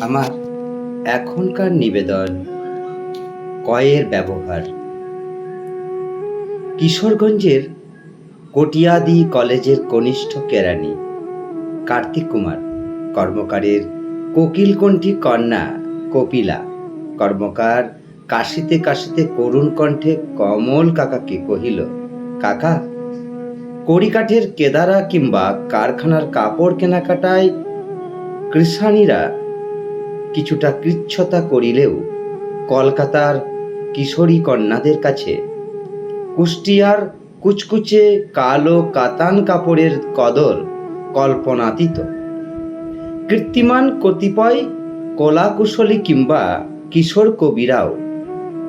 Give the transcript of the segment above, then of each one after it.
আমার এখনকার নিবেদন কয়ের ব্যবহার। কিশোরগঞ্জের কটিয়াদি কলেজের কনিষ্ঠ কেরানি কার্তিক কুমার কর্মকারের কোকিলকণ্ঠী কন্যা কপিলা কর্মকার কাশিতে কাশিতে করুণ কণ্ঠে কমল কাকাকে কহিল, কাকা, কড়িকাঠের কেদারা কিংবা কারখানার কাপড় কেনাকাটায় কৃষাণীরা কিছুটা কৃচ্ছতা করিলেও কলকাতার কিশোরী কন্যাদের কাছে কুষ্টিয়ার কুচকুচে কালো কাতান কাপড়ের কদর কল্পনাতীত। কীর্তিমান কতিপয় কলাকুশলী কিংবা কিশোর কবিরাও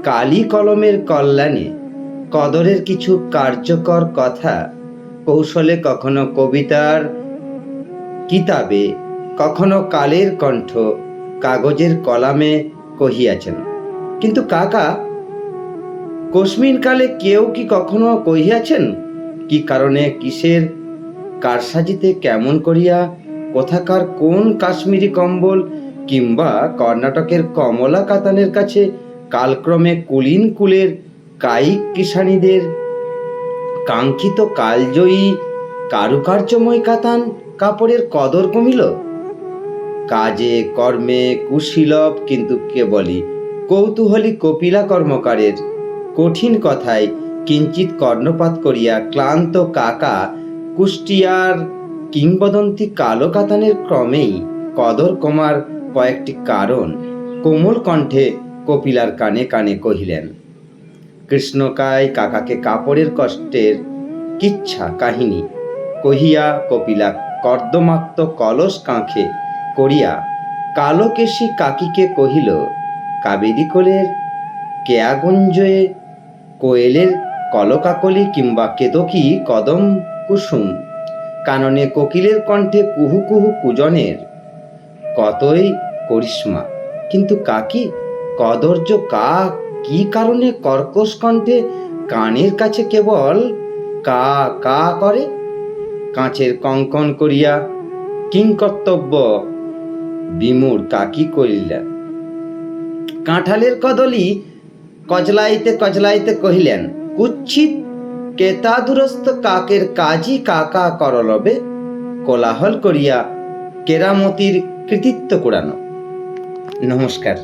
কালি কলমের কল্যাণে কদরের কিছু কার্যকর কথা কৌশলে কখনো কবিতার কিতাবে, কখনো কালের কণ্ঠ কাগজের কলামে কহিয়াছেন। কিন্তু কাকা, কস্মিন কালে কেউ কি কখনো কহিয়াছেন কি কারণে কিসের কারসাজিতে কেমন করিয়া কোথাকার কোন কাশ্মীরি কম্বল কিংবা কর্ণাটকের কমলা কাতানের কাছে কালক্রমে কুলীন কুলের কায়িক কিষাণীদের কাঙ্ক্ষিত কালজয়ী কারুকার্যময় কাতান কাপড়ের কদর কমিল? কাজে কর্মে কুশীলভ কিন্তু কেবলই কৌতূহলী কপিলা কর্মকারের কঠিন কথায় কিঞ্চিত কর্ণপাত করিয়া ক্লান্ত কাকা কুষ্টিয়ার কিংবদন্তি কালো কাতানের ক্রমেই কদর কমার কয়েকটি কারণ কোমল কণ্ঠে কপিলার কানে কানে কহিলেন। কৃষ্ণকায় কাকাকে কাপড়ের কষ্টের কিচ্ছা কাহিনী কহিয়া কপিলা কর্দমাক্ত কলস কাঁখে করিয়া কালোকেশী কাকিকে কহিল, কাবেরী কোলের কেয়াগুঞ্জে কোয়েলের কলকাকলি কিংবা কেতকী কদম কুসুম কাননে কোকিলের কণ্ঠে কুহু কুহু কুজনের কতই করিশ্মা। কিন্তু কাকি, কদর্য কাক কি কারণে কর্কশ কণ্ঠে কানের কাছে কেবল কা কা করে? কাঁচের কঙ্কন করিয়া কিংকর্তব্য বিমূঢ় কাকি করিলেন। কাঁঠালের কদলি কচলাইতে কচলাইতে কহিলেন, কুচ্ছিত কেতাদুরস্ত কাকের কাজী কাকা করলবে কোলাহল করিয়া কেরামতির কৃতিত্ব কুড়ানো। নমস্কার।